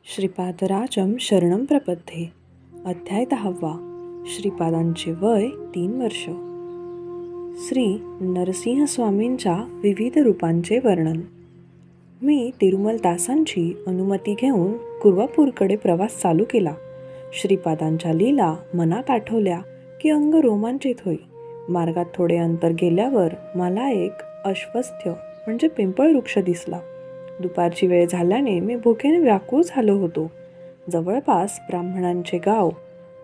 श्रीपादराजं शरणं प्रपद्ये. अध्याय 10. श्रीपादांचे वय 3 वर्ष. श्री नरसिंहस्वामींच्या विविध रूपांचे वर्णन. मी तिरुमल दासांची अनुमती घेऊन कुर्वापूरकडे प्रवास चालू केला. श्रीपादांच्या लीला मनात आठवल्या की अंग रोमांचित होई. मार्गात थोडे अंतर गेल्यावर मला एक अश्वत्थ म्हणजे पिंपळ वृक्ष दिसला. दुपारची वेळ झाल्याने मी भुकेने व्याकुळ झालो होतो. जवळपास ब्राह्मणांचे गाव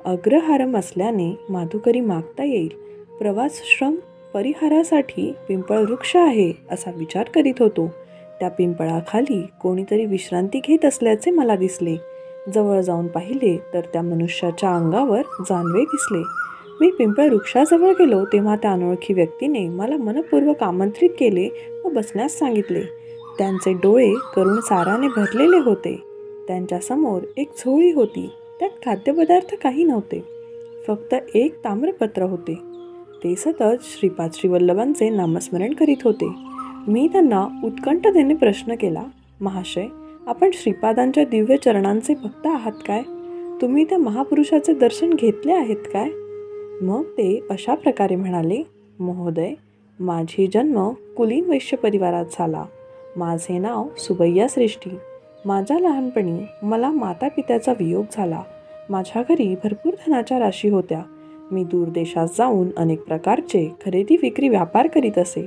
अग्रहारम असल्याने माधुकरी मागता येईल. प्रवासश्रम परिहारासाठी पिंपळ वृक्ष आहे असा विचार करीत होतो. त्या पिंपळाखाली कोणीतरी विश्रांती घेत असल्याचे मला दिसले. जवळ जाऊन पाहिले तर त्या मनुष्याच्या अंगावर जानवे दिसले. मी पिंपळ वृक्षाजवळ गेलो तेव्हा त्या अनोळखी व्यक्तीने मला मनपूर्वक आमंत्रित केले व बसण्यास सांगितले. त्यांचे डोळे करुण साराने भरलेले होते. त्यांच्यासमोर एक झोळी होती. त्यात खाद्यपदार्थ काही नव्हते, फक्त एक ताम्रपत्र होते. ते सतत श्रीपाद श्रीवल्लभांचे नामस्मरण करीत होते. मी त्यांना उत्कंठतेने प्रश्न केला, महाशय, आपण श्रीपादांच्या दिव्य चरणांचे भक्त आहात काय? तुम्ही त्या महापुरुषाचे दर्शन घेतले आहेत काय? मग ते अशा प्रकारे म्हणाले, महोदय, माझी जन्म कुलीन वैश्य परिवारात झाला. माझे नाव सुबैया श्रेष्ठी. माझ्या लहानपणी मला माता पित्याचा वियोग झाला. माझ्या घरी भरपूर धनाच्या राशी होत्या. मी दूर देशात जाऊन अनेक प्रकारचे खरेदी विक्री व्यापार करीत असे.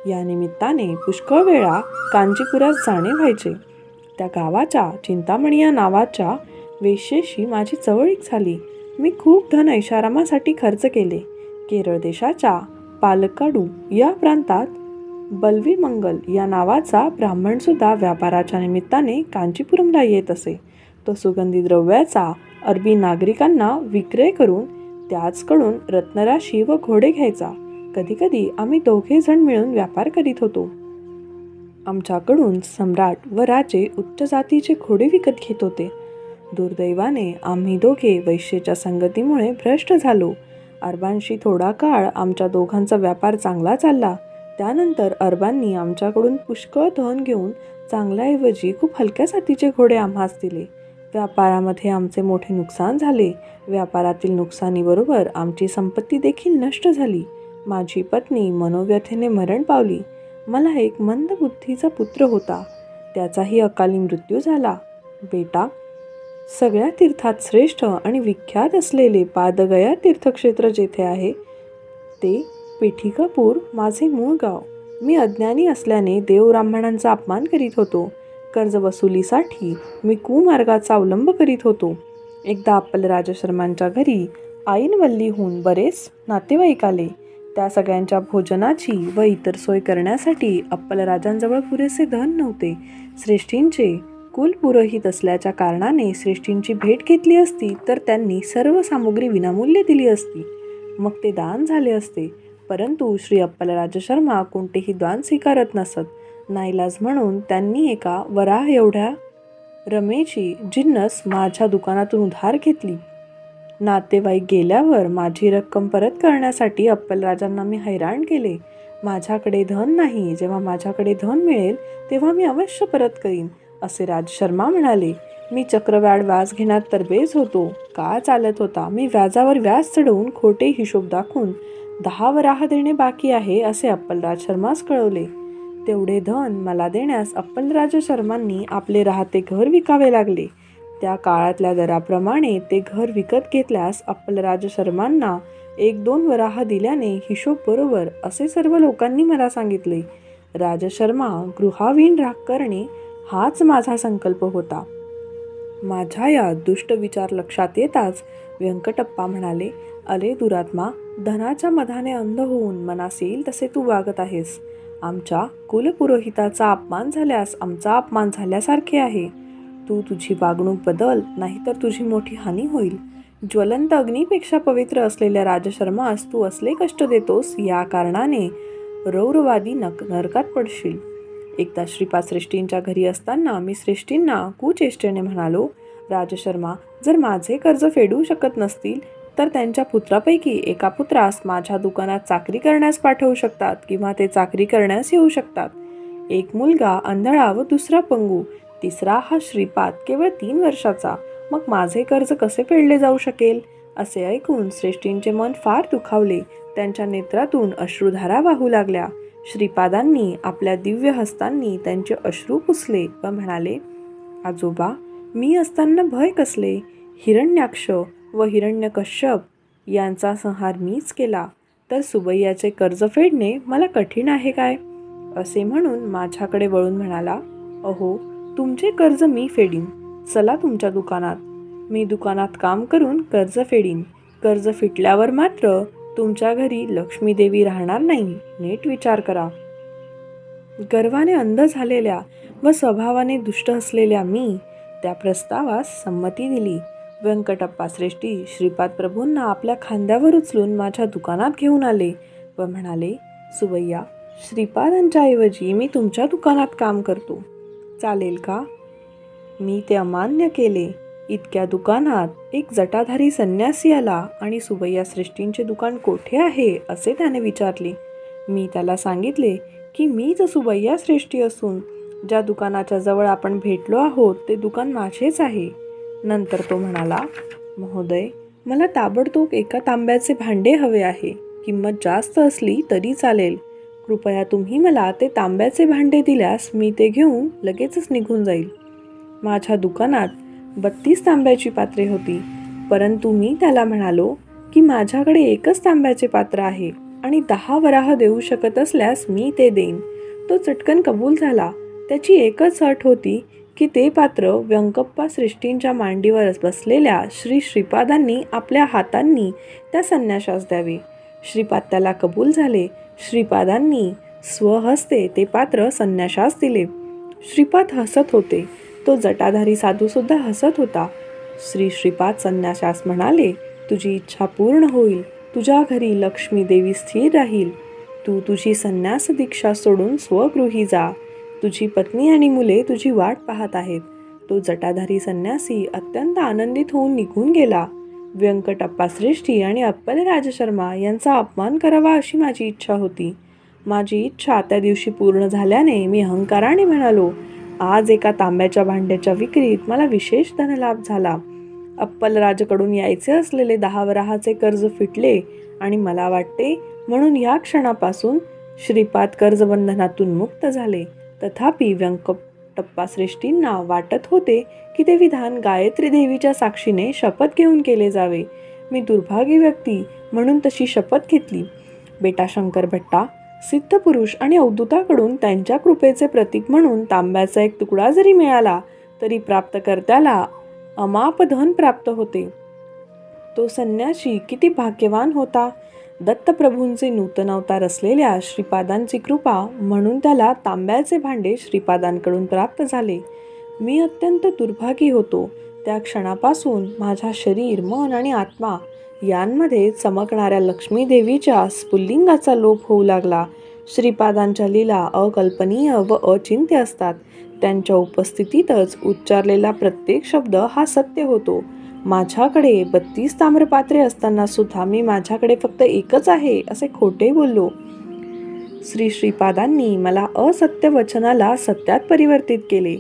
या निमित्ताने पुष्कळ वेळा कांचीपुरात जाणे व्हायचे. त्या गावाच्या चिंतामणी या नावाच्या वेश्येशी माझी जवळीक झाली. मी खूप धन ऐशारामासाठी खर्च केले. केरळ देशाच्या पालक्काडू या प्रांतात बल्वीमंगल या नावाचा ब्राह्मणसुद्धा व्यापाराच्या निमित्ताने कांचीपुरमला येत असे. तो सुगंधी द्रव्याचा अरबी नागरिकांना विक्रय करून त्याचकडून रत्नराशी व घोडे घ्यायचा. कधीकधी आम्ही दोघे जण मिळून व्यापार करीत होतो. आमच्याकडून सम्राट व राजे उच्च जातीचे घोडे विकत घेत होते. दुर्दैवाने आम्ही दोघे वैश्येच्या संगतीमुळे भ्रष्ट झालो. अरबांशी थोडा काळ आमच्या दोघांचा व्यापार चांगला चालला. त्यानंतर अरबांनी आमच्याकडून पुष्कळ धन घेऊन चांगल्याऐवजी खूप हलक्या जातीचे घोडे आम्हास दिले. व्यापारामध्ये आमचे मोठे नुकसान झाले. व्यापारातील नुकसानीबरोबर आमची संपत्ती देखील नष्ट झाली. माझी पत्नी मनोव्यथेने मरण पावली. मला एक मंद बुद्धीचा पुत्र होता. त्याचाही अकाली मृत्यू झाला. बेटा, सगळ्या तीर्थात श्रेष्ठ आणि विख्यात असलेले पादगया तीर्थक्षेत्र जेथे आहे ते पेठिकापूर माझे मूळ गाव. मी अज्ञानी असल्याने देवब्राह्मणांचा अपमान करीत होतो. कर्ज वसुलीसाठी मी कुमार्गाचा अवलंब करीत होतो. एकदा अप्पलराज शर्मांच्या घरी आईनवल्लीहून बरेच नातेवाईक आले. त्या सगळ्यांच्या भोजनाची व इतर सोय करण्यासाठी अप्पलराजांजवळ पुरेसे धन नव्हते. श्रेष्ठींचे कुलपुरोहित असल्याच्या कारणाने श्रेष्ठींची भेट घेतली असती तर त्यांनी सर्व सामुग्री विनामूल्य दिली असती. मग ते दान झाले असते. परंतु श्री अप्पलराज शर्मा कोणतेही दान स्वीकारत नसत. नाईलाज म्हणून त्यांनी एका वराह एवढ्या रमेची जिन्नस माझ्या दुकानातून उधार घेतली. नातेवाईक गेल्यावर माझी रक्कम परत करण्यासाठी अप्पलराजांना मी हैराण केले. माझ्याकडे धन नाही. जेव्हा माझ्याकडे धन मिळेल तेव्हा मी अवश्य परत करीन असे राजशर्मा म्हणाले. मी चक्रवाढ व्याज घेण्यात तरबेज होतो. काळ चालत होता. मी व्याजावर व्याज चढवून खोटे हिशोब दाखवून 10 वराह देणे बाकी आहे असे अप्पलराज शर्मास कळवले. तेवढे धन मला देण्यास अप्पलराज शर्मांनी आपले राहते घर विकावे लागले. त्या काळातल्या दराप्रमाणे ते घर विकत घेतल्यास अप्पलराज शर्मांना 1-2 वराह दिल्याने हिशोब बरोबर असे सर्व लोकांनी मला सांगितले. राजशर्मा गृहावीण करणे हाच माझा संकल्प होता. माझ्या या दुष्ट विचार लक्षात येताच व्यंकटप्पा म्हणाले, अरे दुरात्मा, धनाच्या मधाने अंध होऊन मनास येईल तसे तू वागत आहेस. आमच्या कुलपुरोहिताचा अपमान झाल्यास आमचा अपमान झाल्यासारखे आहे. तू तुझी वागणूक बदल, नाहीतर तुझी मोठी हानी होईल. ज्वलंत अग्नीपेक्षा पवित्र असलेल्या राजशर्मास तू असले कष्ट देतोस, या कारणाने रौरवादी नरकात पडशील. एकदा श्रीपाद श्रेष्ठींच्या घरी असताना मी श्रेष्ठींना कुचेष्टेने म्हणालो, राजशर्मा जर माझे कर्ज फेडू शकत नसतील तर त्यांच्या पुत्रापैकी एका पुत्रास माझ्या दुकानात चाकरी करण्यास पाठवू शकतात किंवा ते चाकरी करण्यास येऊ शकतात. एक मुलगा आंधळा व दुसरा पंगू तिसरा हा श्रीपाद केवळ 3 वर्षाचा, मग माझे कर्ज कसे फेडले जाऊ शकेल? असे ऐकून श्रेष्ठींचे मन फार दुखावले. त्यांच्या नेत्रातून अश्रुधारा वाहू लागल्या. श्रीपादांनी आपल्या दिव्य हस्तांनी त्यांचे अश्रू पुसले व म्हणाले, आजोबा, मी असताना भय कसले? हिरण्याक्ष व हिरण्यकश्यप यांचा संहार मीच केला, तर सुबैयाचे कर्ज फेडणे मला कठीण आहे काय? असे म्हणून माझ्याकडे वळून म्हणाला, अहो, तुमचे कर्ज मी फेडीन. चला तुमच्या दुकानात. मी दुकानात काम करून कर्ज फेडीन. कर्ज फिटल्यावर मात्र तुमच्या घरी लक्ष्मी देवी राहणार नाही. नीट विचार करा. गर्वाने अंध झालेल्या व स्वभावाने दुष्ट असलेल्या मी त्या प्रस्तावास संमती दिली. व्यंकटप्पा श्रेष्ठी श्रीपाद प्रभूंना आपल्या खांद्यावर उचलून माझ्या दुकानात घेऊन आले व म्हणाले, सुबैया, श्रीपादांच्या ऐवजी मी तुमच्या दुकानात काम करतो, चालेल का? मी ते अमान्य केले. इतक्या दुकानात एक जटाधारी संन्यासी आला आणि सुबैया श्रेष्ठींचे दुकान कोठे आहे असे त्याने विचारले. मी त्याला सांगितले की मीच सुबैया श्रेष्ठी असून ज्या दुकानाच्या जवळ आपण भेटलो आहोत ते दुकान माझेच आहे. नंतर तो म्हणाला, महोदय, मला ताबडतोब एका तांब्याचे भांडे हवे आहे. किंमत जास्त असली तरी चालेल. कृपया तुम्ही मला ते तांब्याचे भांडे दिल्यास मी ते घेऊन लगेचच निघून जाईल. माझ्या दुकानात 32 तांब्याची पात्रे होती, परंतु मी त्याला म्हणालो की माझ्याकडे एकच तांब्याचे पात्र आहे आणि 10 वराह देऊ शकत असल्यास मी ते देईन. तो चटकन कबूल झाला. त्याची एकच अट होती की ते पात्र व्यंकप्पा श्रेष्ठींच्या मांडीवर बसलेल्या श्री श्रीपादांनी आपल्या हातांनी त्या संन्याशास द्यावे. श्रीपाद त्याला कबूल झाले. श्रीपादांनी स्वहस्ते ते पात्र संन्याशास दिले. श्रीपाद हसत होते. तो जटाधारी साधूसुद्धा हसत होता. श्रीपाद संन्याशास म्हणाले, तुझी इच्छा पूर्ण होईल. तुझ्या घरी लक्ष्मी देवी स्थिर राहील. तू तुझी संन्यास दीक्षा सोडून स्वगृही जा. तुझी पत्नी आणि मुले तुझी वाट पाहत आहेत. तो जटाधारी संन्यासी अत्यंत आनंदित होऊन निघून गेला. व्यंकटप्पा श्रेष्ठी आणि अप्पल राजशर्मा यांचा अपमान करावा अशी माझी इच्छा होती. माझी इच्छा त्या दिवशी पूर्ण झाल्याने मी अहंकाराने म्हणालो, आज एका तांब्याच्या भांड्याच्या विक्रीत मला विशेष धनलाभ झाला. अप्पल राजकडून यायचे असलेले 10 वराहाचे कर्ज फिटले आणि मला वाटते म्हणून या क्षणापासून श्रीपाद कर्जबंधनातून मुक्त झाले. तथापि व्यंकटप्पा श्रेष्ठींना वाटत होते की ते विधान गायत्री देवीच्या साक्षीने शपथ घेऊन केले जावे. मी दुर्भागी व्यक्ती म्हणून तशी शपथ घेतली. बेटा शंकर भट्टा, सिद्धपुरुष आणि अवधूताकडून त्यांच्या कृपेचे प्रतीक म्हणून तांब्याचा एक तुकडा जरी मिळाला तरी प्राप्तकर्त्याला अमाप धन प्राप्त होते. तो संन्यासी किती भाग्यवान होता. दत्तप्रभूंचे नूतन अवतार असलेल्या श्रीपादांची कृपा म्हणून त्याला तांब्याचे भांडे श्रीपादांकडून प्राप्त झाले. मी अत्यंत दुर्भागी होतो. त्या क्षणापासून माझ्या शरीर, मन आणि आत्मा यांमध्ये चमकणाऱ्या लक्ष्मी देवीच्या स्फुल्लिंगाचा लोप होऊ लागला. श्रीपादांच्या लीला अकल्पनीय व अचिंत्य असतात. त्यांच्या उपस्थितीतच उच्चारलेला प्रत्येक शब्द हा सत्य होतो. माझ्याकडे 32 ताम्रपात्रे असताना सुद्धा मी माझ्याकडे फक्त एकच आहे असे खोटे बोललो. श्रीपादांनी मला असत्य वचनाला सत्यात परिवर्तित केले.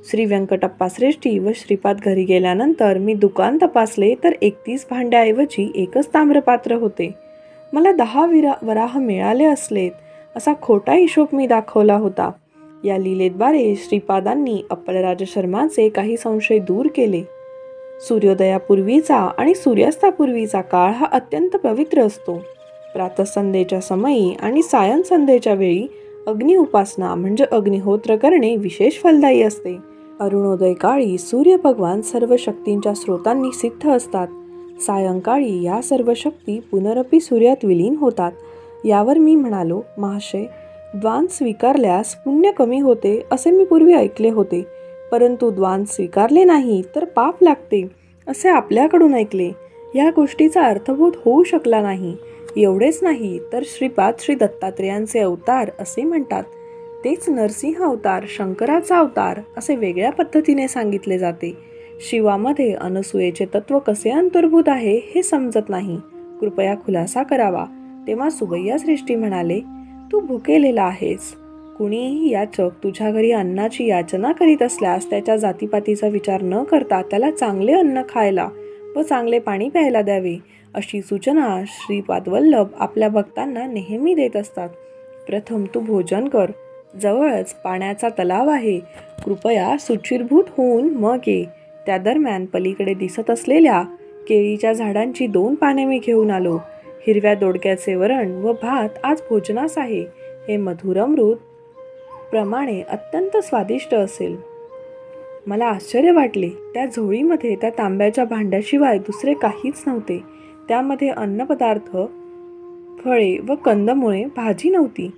श्री व्यंकटप्पा श्रेष्ठी व श्रीपाद घरी गेल्यानंतर मी दुकान तपासले तर 31 भांड्याऐवजी एकच ताम्रपात्र होते. मला 10 वराह मिळाले असलेत असा खोटा हिशोब मी दाखवला होता. या लीलेद्वारे श्रीपादांनी अप्पलराज शर्माचे काही संशय दूर केले. सूर्योदयापूर्वीचा आणि सूर्यास्तापूर्वीचा काळ हा अत्यंत पवित्र असतो. प्रातःसंध्येच्या समयी आणि सायंसंध्येच्या वेळी अग्नि उपासना म्हणजे अग्निहोत्र करणे विशेष फलदायी असते. अरुणोदय काळी सूर्य भगवान सर्व शक्तींच्या स्रोतांनी सिद्ध असतात. सायंकाळी या सर्व शक्ती पुनरपी सूर्यात विलीन होतात. यावर मी म्हणालो, महाशय, द्वान स्वीकारल्यास पुण्य कमी होते असे मी पूर्वी ऐकले होते, परंतु द्वान स्वीकारले नाही तर पाप लागते असे आपल्याकडून ऐकले. या गोष्टीचा अर्थबोध होऊ शकला नाही. एवढेच नाही तर श्रीपाद श्री दत्तात्रेयांचे अवतार असे म्हणतात. तेच नरसिंह अवतार, शंकराचा अवतार असे वेगळ्या पद्धतीने सांगितले जाते. शिवामध्ये अनसूयेचे तत्व कसे अंतर्भूत आहे हे समजत नाही. कृपया खुलासा करावा. तेव्हा सुबैया श्रेष्ठी म्हणाले, तू भुकेलेला आहेस. कुणीही याचक तुझ्या घरी अन्नाची याचना करीत असल्यास त्याच्या जातीपातीचा विचार न करता त्याला चांगले अन्न खायला व चांगले पाणी प्यायला द्यावे, अशी सूचना श्रीपाद वल्लभ आपल्या भक्तांना नेहमी देत असतात. प्रथम तू भोजन कर. जवळच पाण्याचा तलाव आहे. कृपया शुचिर्भूत होऊन मग ये. त्या दरम्यान पलीकडे दिसत असलेल्या केळीच्या झाडांची 2 पाने मी घेऊन आलो. हिरव्या दोडक्याचे वरण व भात आज भोजनास आहे. हे मधुर अमृत प्रमाणे अत्यंत स्वादिष्ट असेल. मला आश्चर्य वाटले. त्या झोळीमध्ये त्या तांब्याच्या भांड्याशिवाय दुसरे काहीच नव्हते. त्यामध्ये अन्नपदार्थ, फळे व कंदमुळे, भाजी नव्हती.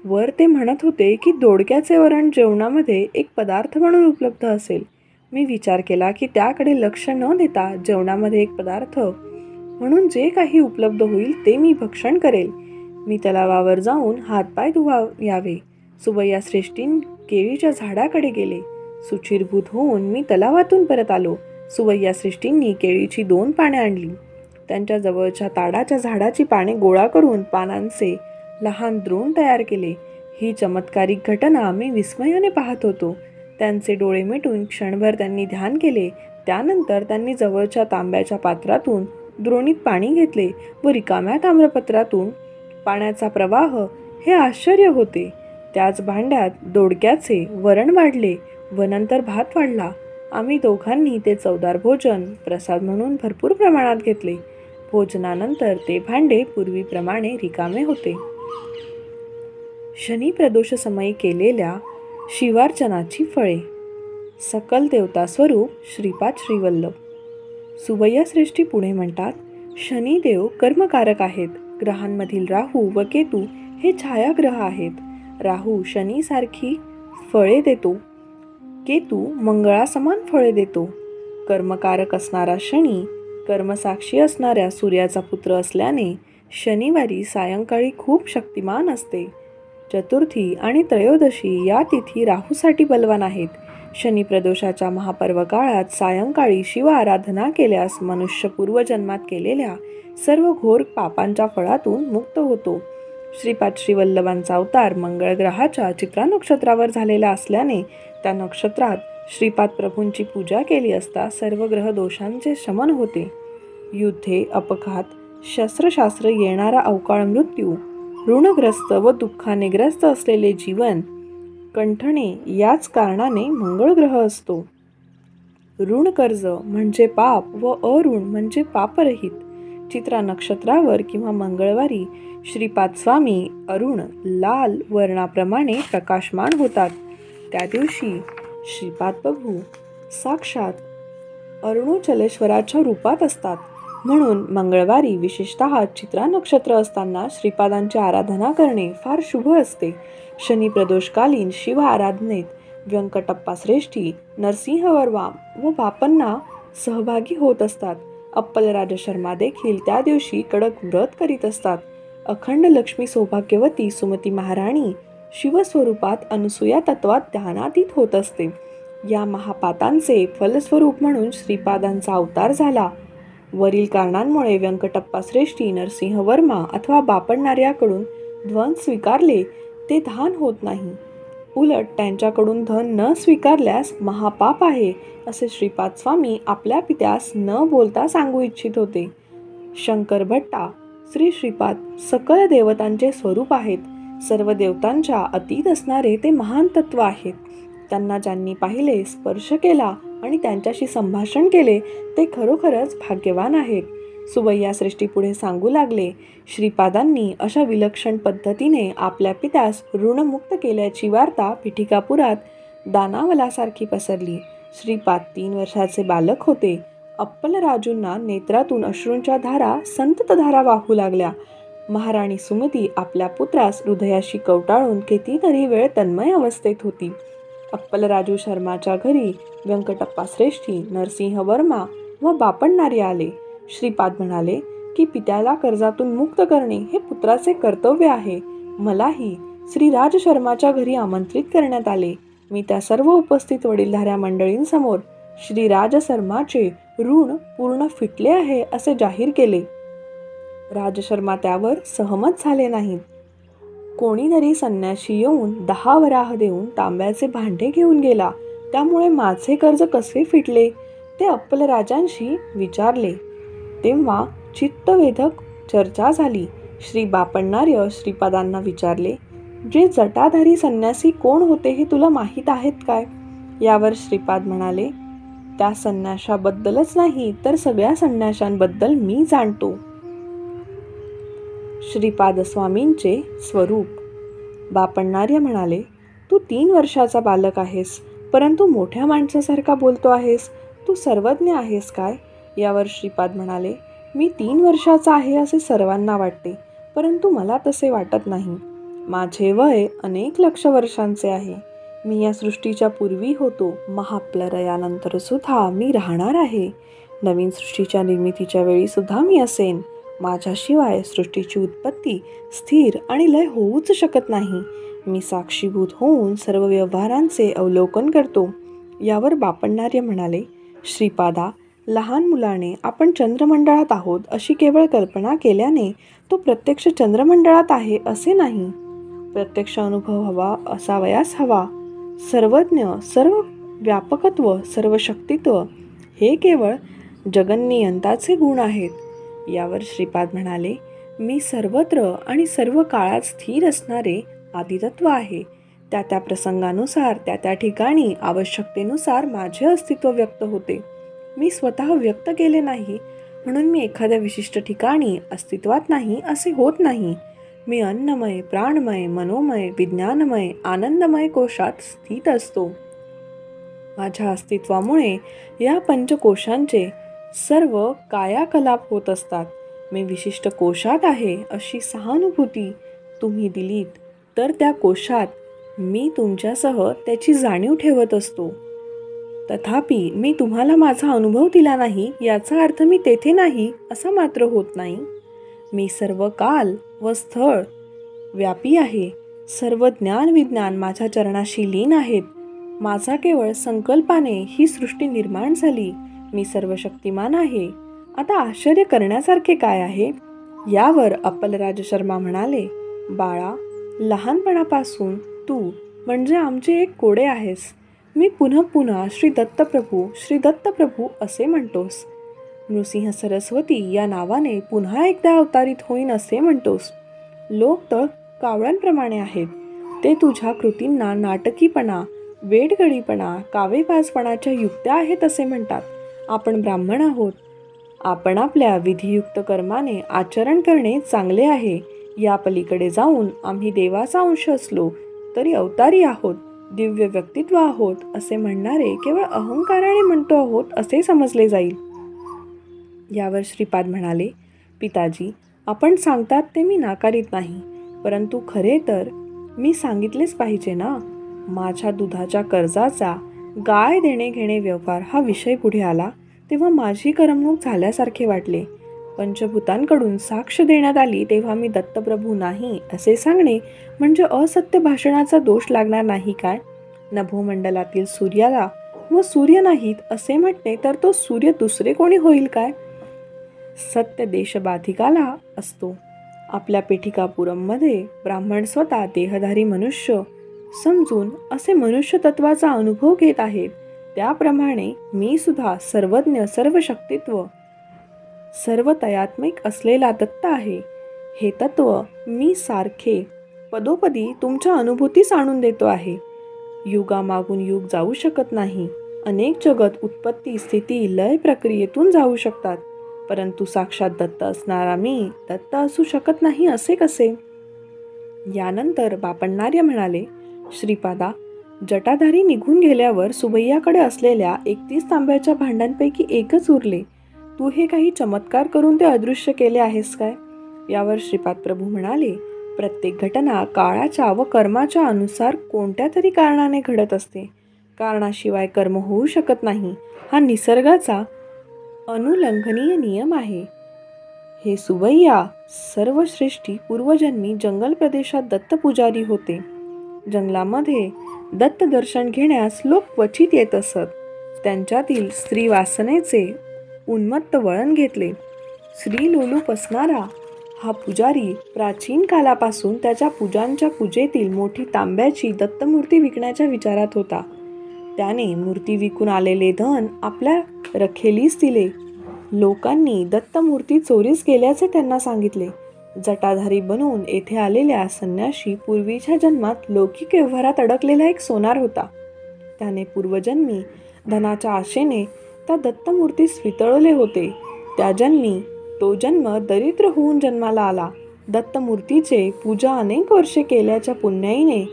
वर ते म्हणत होते की दोडक्याचे वरण जेवणामध्ये एक पदार्थ म्हणून उपलब्ध असेल. मी विचार केला की त्याकडे लक्ष न देता जेवणामध्ये एक पदार्थ म्हणून जे काही उपलब्ध होईल ते मी भक्षण करेल. मी तलावावर जाऊन हातपाय धुवावे. सुबैया श्रेष्ठीन केळीच्या झाडाकडे गेले. शुचिर्भूत होऊन मी तलावातून परत आलो. सुबैया श्रेष्ठींनी केळीची 2 पाने आणली. त्यांच्या जवळच्या ताडाच्या झाडाची पाने गोळा करून पानांचे लहान द्रोण तयार केले. ही चमत्कारिक घटना मी विस्मयाने पाहत होतो. त्यांचे डोळे मिटून क्षणभर त्यांनी ध्यान केले. त्यानंतर त्यांनी जवळच्या तांब्याच्या पात्रातून द्रोणीत पाणी घेतले व रिकाम्या ताम्रपत्रातून पाण्याचा प्रवाह. हे आश्चर्य होते. त्याच भांड्यात दोडक्याचे वरण वाढले व नंतर भात वाढला. आम्ही दोघांनी ते चवदार भोजन प्रसाद म्हणून भरपूर प्रमाणात घेतले. भोजनानंतर ते भांडे पूर्वीप्रमाणे रिकामे होते. शनी प्रदोष समयी केलेल्या शिवार्चनाची फळे. सकल देवता स्वरूप श्रीपाद श्रीवल्लभ. सुबैया श्रेष्ठी पुढे म्हणतात, शनिदेव कर्मकारक आहेत. ग्रहांमधील राहू व केतू हे छायाग्रह आहेत. राहू शनीसारखी फळे देतो. केतू मंगळासमान फळे देतो. कर्मकारक असणारा शनी कर्मसाक्षी असणाऱ्या सूर्याचा पुत्र असल्याने शनिवारी सायंकाळी खूप शक्तिमान असते. चतुर्थी आणि त्रयोदशी या तिथी राहूसाठी बलवान आहेत. शनी प्रदोषाच्या महापर्व काळात सायंकाळी शिव आराधना केल्यास मनुष्य पूर्वजन्मात केलेल्या सर्व घोर पापांच्या फळातून मुक्त होतो. श्रीपाद श्रीवल्लभांचा अवतार मंगळ ग्रहाच्या चित्रा नक्षत्रावर झालेला असल्याने त्या नक्षत्रात श्रीपाद प्रभूंची पूजा केली असता सर्व ग्रह दोषांचे शमन होते. युद्धे, अपघात, शस्त्रशास्त्र, येणारा अवकाळ मृत्यू, ऋणग्रस्त व दुःखाने ग्रस्त असलेले जीवन कंठणे याच कारणाने मंगळ ग्रह असतो. ऋण कर्ज म्हणजे पाप व अऋण म्हणजे पापरहित. चित्रा नक्षत्रावर किंवा मंगळवारी श्रीपाद स्वामी अरुण लाल वर्णाप्रमाणे प्रकाशमान होतात. त्या दिवशी श्रीपाद प्रभू साक्षात अरुणोचलेश्वराच्या रूपात असतात. म्हणून मंगळवारी विशेषतः चित्रा नक्षत्र असताना श्रीपादांची आराधना करणे फार शुभ असते. शनी प्रदोषकालीन शिव आराधनेत व्यंकटप्पा श्रेष्ठी, नरसिंहवर्मा व बापन्ना सहभागी होत असतात. अप्पलराज शर्मा देखील त्या दिवशी कडक व्रत करीत असतात. अखंड लक्ष्मी सौभाग्यवती सुमती महाराणी शिवस्वरूपात अनुसूया तत्वात ध्यानातीत होत असते. या महापातांचे फलस्वरूप म्हणून श्रीपादांचा अवतार झाला. वरील कारणांमुळे व्यंकटप्पा श्रेष्ठी, नरसिंहवर्मा अथवा बापण्णाऱ्याकडून धन स्वीकारले ते दान होत नाही. उलट त्यांच्याकडून धन न स्वीकारल्यास महापाप आहे असे श्रीपाद स्वामी आपल्या पित्यास न बोलता सांगू इच्छित होते. शंकर भट्टा श्री श्रीपाद सकल देवतांचे स्वरूप आहेत. सर्व देवतांच्या अतीत असणारे ते महान तत्व आहेत. त्यांना ज्यांनी पाहिले, स्पर्श केला आणि त्यांच्याशी संभाषण केले ते खरोखरच भाग्यवान आहेत. सुबैया श्रेष्ठी पुढे सांगू लागले, श्रीपादांनी अशा विलक्षण पद्धतीने आपल्या पित्यास ऋणमुक्त केल्याची वार्ता पिठिकापुरात दानावलासारखी पसरली. श्रीपाद 3 वर्षाचे बालक होते. अप्पलराजूंना नेत्रातून अश्रूंच्या धारा, संततधारा वाहू लागल्या. महाराणी सुमती आपल्या पुत्रास हृदयाशी कवटाळून कितीतरी वेळ तन्मय अवस्थेत होती. अप्पलराजू शर्माच्या घरी व्यंकटप्पा श्रेष्ठी, नरसिंहवर्मा व बापण्णारे आले. श्रीपाद म्हणाले की पित्याला कर्जातून मुक्त करणे हे पुत्राचे कर्तव्य आहे. मलाही श्री राज शर्माच्या घरी आमंत्रित करण्यात आले. मी त्या सर्व उपस्थित वडीलधाऱ्या मंडळींसमोर श्री राज शर्माचे ऋण पूर्ण फिटले आहे असे जाहीर केले. राजशर्मा त्यावर सहमत झाले नाहीत. कोणीतरी संन्याशी येऊन 10 वराह देऊन तांब्याचे भांडे घेऊन गेला, त्यामुळे माझे कर्ज कसे फिटले ते अप्पलराजांशी विचारले. तेव्हा चित्तवेधक चर्चा झाली. श्री बापण्णार्य श्रीपादांना विचारले, जे जटाधारी संन्यासी कोण होते हे तुला माहीत आहेत काय? यावर श्रीपाद म्हणाले, त्या संन्याशाबद्दलच नाही तर सगळ्या संन्याशांबद्दल मी जाणतो. श्रीपाद स्वामींचे स्वरूप. बापण्णार्य म्हणाले, तू 3 वर्षाचा बालक आहेस, परंतु मोठ्या माणसासारखा बोलतो आहेस. तू सर्वज्ञ आहेस काय? यावर श्रीपाद म्हणाले, मी 3 वर्षाचा आहे असे सर्वांना वाटते, परंतु मला तसे वाटत नाही. माझे वय अनेक लक्ष वर्षांचे आहे. मी या सृष्टीच्या पूर्वी होतो, महाप्रलयानंतर सुद्धा मी राहणार आहे. नवीन सृष्टीच्या निर्मितीच्या वेळी सुद्धा मी असेन. माझ्याशिवाय सृष्टीची उत्पत्ती, स्थिर आणि लय होऊच शकत नाही. मी साक्षीभूत होऊन सर्व व्यवहारांचे अवलोकन करतो. यावर बापण्णार्य म्हणाले, श्रीपादा, लहान मुलाने आपण चंद्रमंडळात आहोत अशी केवळ कल्पना केल्याने तो प्रत्यक्ष चंद्रमंडळात आहे असे नाही. प्रत्यक्ष अनुभव हवा, असावयास हवा. सर्वज्ञ, सर्व व्यापकत्व, सर्व शक्तित्व हे केवळ जगन्नियंताचे गुण आहेत. यावर श्रीपाद म्हणाले, मी सर्वत्र आणि सर्व काळात स्थिर असणारे आदितत्व आहे. त्या त्या प्रसंगानुसार, त्या त्या ठिकाणी आवश्यकतेनुसार माझे अस्तित्व व्यक्त होते. मी स्वतः व्यक्त केले नाही म्हणून मी एखाद्या विशिष्ट ठिकाणी अस्तित्वात नाही असे होत नाही. मी अन्नमय, प्राणमय, मनोमय, विज्ञानमय, आनंदमय कोशात स्थित असतो. माझ्या अस्तित्वामुळे या पंचकोशांचे सर्व कायाकलाप होत असतात. मी विशिष्ट कोशात आहे अशी सहानुभूती तुम्ही दिलीत तर त्या कोशात मी तुमच्यासह त्याची जाणीव ठेवत असतो. तथापि मी तुम्हाला माझा अनुभव दिला नाही याचा अर्थ मी तेथे नाही असा मात्र होत नाही. मी सर्व काल व स्थळ व्यापी आहे. सर्व ज्ञान विज्ञान माझ्या चरणाशी लीन आहेत. माझा केवळ संकल्पाने ही सृष्टी निर्माण झाली. मी सर्व शक्तिमान आहे. आता आश्चर्य करण्यासारखे काय आहे? यावर अप्पलराज शर्मा म्हणाले, बाळा, लहानपणापासून तू म्हणजे आमचे एक कोडे आहेस. मी पुन्हा पुन्हा श्री दत्तप्रभू असे म्हणतोस. नृसिंह सरस्वती या नावाने पुन्हा एकदा अवतारित होईन असे म्हणतोस. लोक तर कावळ्यांप्रमाणे आहेत. ते तुझ्या कृतींना नाटकीपणा, वेडगडीपणा, कावेबाजपणाच्या युक्त्या आहेत असे म्हणतात. आपण ब्राह्मण आहोत. आपण आपल्या विधियुक्त कर्माने आचरण करणे चांगले आहे. या पलीकडे जाऊन आम्ही देवाचा अंश असलो तरी अवतारी आहोत, दिव्य व्यक्तित्व आहोत असे म्हणणारे केवळ अहंकाराने म्हणतो आहोत असे समजले जाईल. यावर श्रीपाद म्हणाले, पिताजी, आपण सांगतात ते मी नाकारीत नाही, परंतु खरे तर मी सांगितलेच पाहिजे ना. माझ्या दुधाच्या कर्जाचा गाय देणे घेणे व्यवहार हा विषय पुढे आला तेव्हा माझी करमणूक झाल्यासारखे वाटले. पंचभूतांकडून साक्ष देण्यात आली तेव्हा मी दत्तप्रभू नाही असे सांगणे म्हणजे असत्य भाषणाचा दोष लागणार नाही काय? नभोमंडलातील सूर्याला व सूर्य नाहीत असे म्हटले तर तो सूर्य दुसरे कोणी होईल काय? सत्य देशबाधिकाला असतो. आपल्या पेटिकापुरममध्ये ब्राह्मण स्वतः देहधारी मनुष्य समजून असे मनुष्य तत्वाचा अनुभव घेत आहेत. त्याप्रमाणे मी सुद्धा सर्वज्ञ, सर्व शक्तित्व, सर्व तयात्मिक असलेला दत्त आहे. हे तत्व मी सारखे पदोपदी तुमच्या अनुभूतीस आणून देतो आहे. युगामागून युग जाऊ शकत नाही. अनेक जगत उत्पत्ती, स्थिती, लय प्रक्रियेतून जाऊ शकतात, परंतु साक्षात दत्त असणारा मी दत्त असू शकत नाही असे कसे? यानंतर बापण्णार्य म्हणाले, श्रीपादा, जटाधारी निघून गेल्यावर सुबैयाकडे असलेल्या 31 तांब्याच्या भांड्यांपैकी एकच उरले. तू हे काही चमत्कार करून ते अदृश्य केले आहेस काय? यावर श्रीपाद प्रभू म्हणाले, प्रत्येक घटना काळाच्या व कर्माच्या अनुसार कोणत्या तरी कारणाने घडत असते. कारणाशिवाय कर्म होऊ शकत नाही. हा निसर्गाचा अनुलंघनीय नियम आहे. हे सुबैया, सर्व सृष्टी पूर्वजन्मी जंगल प्रदेशात दत्तपुजारी होते. जंगलामध्ये दत्त दर्शन घेण्यास लोक क्वचित येत असत. त्यांच्यातील स्त्री वासनेचे उन्मत्त वळण घेतले. स्त्री लोलूप असणारा हा पुजारी प्राचीन कालापासून त्याच्या पूजांच्या पूजेतील मोठी तांब्याची दत्तमूर्ती विकण्याच्या विचारात होता. त्याने मूर्ती विकून आलेले धन आपल्या रखेलीस दिले. लोकांनी दत्तमूर्ती चोरीस गेल्याचे त्यांना सांगितले. जटाधारी बनून येथे आलेल्या संन्याशी पूर्वीच्या जन्मात लौकिक व्यवहारात अडकलेला एक सोनार होता. त्याने पूर्वजन्मी धनाच्या आशेने त्या दत्तमूर्तीस वितळले होते. त्या जन्मी तो जन्म दरिद्र होऊन जन्माला आला. दत्तमूर्तीचे पूजा अनेक वर्षे केल्याच्या पुण्याईने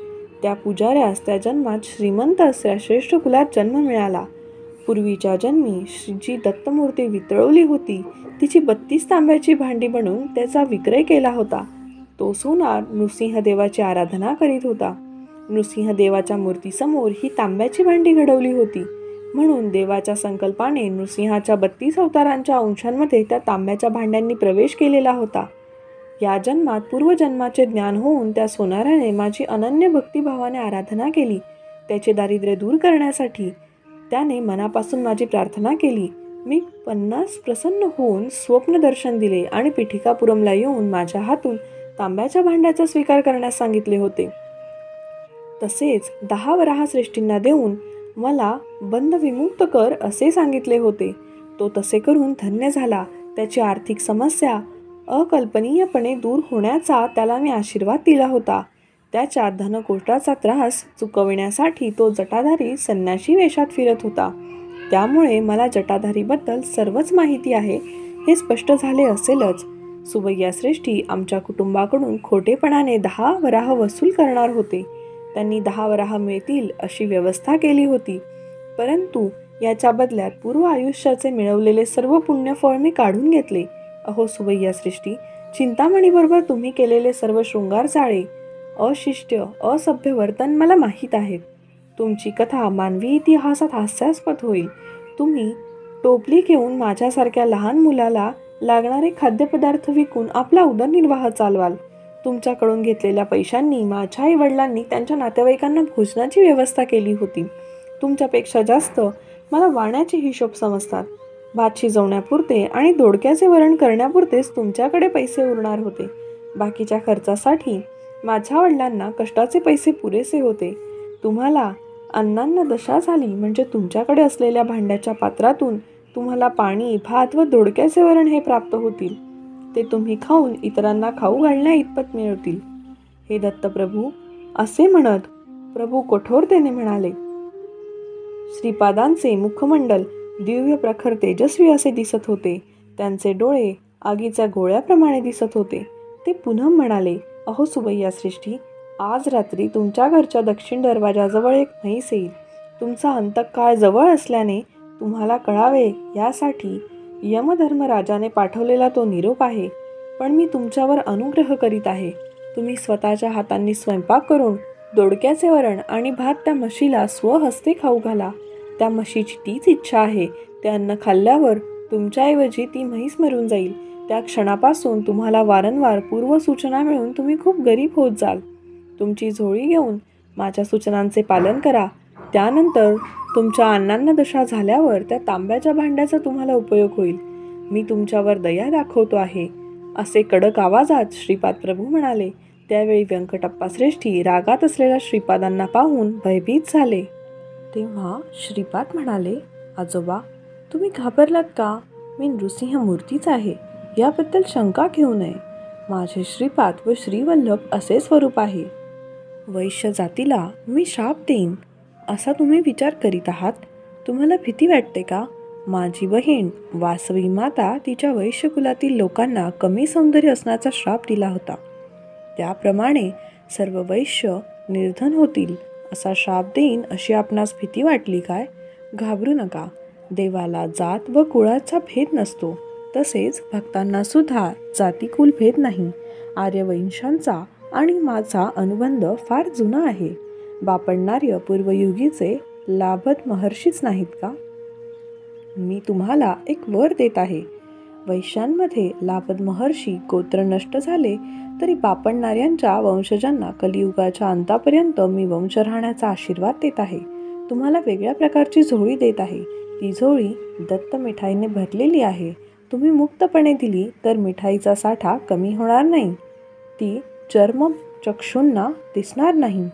त्या पुजाऱ्यास त्या जन्मात श्रीमंत असल्या श्रेष्ठ कुलात जन्म मिळाला. पूर्वीच्या जन्मी जी दत्तमूर्ती वितळवली होती तिची 32 तांब्याची भांडी बनवून त्याचा विक्रय केला होता. तो सोनार नृसिंहदेवाची आराधना करीत होता. नृसिंहदेवाच्या मूर्तीसमोर ही तांब्याची भांडी घडवली होती. म्हणून देवाच्या संकल्पाने नृसिंहाच्या 32 अवतारांच्या अंशांमध्ये त्या तांब्याच्या भांड्यांनी प्रवेश केलेला होता. या जन्मात पूर्वजन्माचे ज्ञान होऊन त्या सोनाराने माझी अनन्य भक्तिभावाने आराधना केली. त्याचे दारिद्र्य दूर करण्यासाठी त्याने मनापासून माझी प्रार्थना केली. मी 50 प्रसन्न होऊन स्वप्न दर्शन दिले आणि पिठिकापुरमला येऊन माझ्या हातून तांब्याच्या भांड्याचा स्वीकार करण्यास सांगितले होते. तसेच 10 वराहश्रेष्ठींना देऊन मला बंध विमुक्त कर असे सांगितले होते. तो तसे करून धन्य झाला. त्याची आर्थिक समस्या अकल्पनीयपणे दूर होण्याचा त्याला मी आशीर्वाद दिला होता. त्याच्या धनकोष्टाचा त्रास चुकविण्यासाठी तो जटाधारी संन्याशी वेशात फिरत होता. त्यामुळे मला जटाधारीबद्दल सर्वच माहिती आहे हे स्पष्ट झाले असेलच. सुबैया श्रेष्ठी आमच्या कुटुंबाकडून खोटेपणाने 10 वराह वसूल करणार होते. त्यांनी 10 वराह मिळतील अशी व्यवस्था केली होती. परंतु याच्या बदल्यात पूर्व आयुष्याचे मिळवलेले सर्व पुण्यफळ मी काढून घेतले. अहो सुबैया श्रेष्ठी, चिंतामणीबरोबर तुम्ही केलेले सर्व शृंगार चाळे, अशिष्ट असभ्य वर्तन मला माहीत आहेत. तुमची कथा मानवी इतिहासात हास्यास्पद होईल. तुम्ही टोपली घेऊन माझ्यासारख्या लहान मुलाला लागणारे खाद्यपदार्थ विकून आपला उदरनिर्वाह चालवाल. तुमच्याकडून घेतलेल्या पैशांनी माझ्या आईवडिलांनी त्यांच्या नातेवाईकांना भोजनाची व्यवस्था केली होती. तुमच्यापेक्षा जास्त मला वाण्याचे हिशोब समजतात. भात शिजवण्यापुरते आणि दोडक्याचे वरण करण्यापुरतेच तुमच्याकडे पैसे उरणार होते. बाकीच्या खर्चासाठी माझ्या वडिलांना कष्टाचे पैसे पुरेसे होते. तुम्हाला अन्नांना दशा झाली म्हणजे तुमच्याकडे असलेल्या भांड्याच्या पात्रातून तुम्हाला पाणी, भात व दोडक्याचे वरण हे प्राप्त होतील. ते तुम्ही खाऊन इतरांना खाऊ घालण्या इतपत मिळवतील. हे दत्तप्रभू, असे म्हणत प्रभू कठोरतेने म्हणाले. श्रीपादांचे मुखमंडल दिव्य प्रखर तेजस्वी असे दिसत होते. त्यांचे डोळे आगीच्या गोळ्याप्रमाणे दिसत होते. ते पुन्हा म्हणाले, अहो सुबैया श्रेष्ठी, आज रात्री तुमच्या घरच्या दक्षिण दरवाजाजवळ एक म्हैस येईल. तुमचा अंतकाळ जवळ असल्याने तुम्हाला कळावे यासाठी यमधर्मराजाने पाठवलेला तो निरोप आहे. पण मी तुमच्यावर अनुग्रह करीत आहे. तुम्ही स्वतःच्या हातांनी स्वयंपाक करून दोडक्याचे वरण आणि भात त्या म्हशीला स्वहस्ते खाऊ घाला. त्या म्हशीची तीच इच्छा आहे. ते अन्न खाल्ल्यावर तुमच्याऐवजी ती म्हैस मरून जाईल. त्या क्षणापासून तुम्हाला वारंवार पूर्वसूचना मिळून तुम्ही खूप गरीब होत जाल. तुमची झोळी घेऊन माझ्या सूचनांचे पालन करा. त्यानंतर तुमच्या अन्नांना दशा झाल्यावर त्या तांब्याच्या भांड्याचा तुम्हाला उपयोग होईल. मी तुमच्यावर दया दाखवतो आहे, असे कडक आवाजात श्रीपाद प्रभू म्हणाले. त्यावेळी व्यंकटप्पा श्रेष्ठी रागात असलेल्या श्रीपादांना पाहून भयभीत झाले. तेव्हा श्रीपाद म्हणाले, आजोबा, तुम्ही घाबरलात का? मी नृसिंह मूर्तीच आहे, याबद्दल शंका घेऊ नये. माझे श्रीपाद व श्रीवल्लभ असे स्वरूप आहे. वैश्य जातीला मी शाप देईन असा तुम्ही विचार करीत आहात? तुम्हाला भीती वाटते का? माझी बहीण वासवी माता तिच्या वैश्यकुलातील लोकांना कमी सौंदर्य असण्याचा श्राप दिला होता. त्याप्रमाणे सर्व वैश्य निर्धन होतील असा शाप देईन अशी आपणास भीती वाटली काय? घाबरू नका. देवाला जात व कुळाचा भेद नसतो. तसेच भक्तांना सुद्धा जातीकुल भेद नाही. आर्यवंशांचा आणि माझा अनुबंध फार जुना आहे. बापणणार्य पूर्वयुगीचे लाभद महर्षीच नाहीत का? मी तुम्हाला एक वर देत आहे. वैश्यांमध्ये लाभद महर्षी गोत्र नष्ट झाले तरी बापणणाऱ्यांच्या वंशजांना कलियुगाच्या अंतापर्यंत मी वंश राहण्याचा आशीर्वाद देत आहे. तुम्हाला वेगळ्या प्रकारची झोळी देत आहे. ती झोळी दत्त मिठाईने भरलेली आहे. तुम्ही मुक्तपणे दिली तर मिठाईचा साठा कमी होणार नाही, ती चर्म चक्षूंना दिसणार नाही.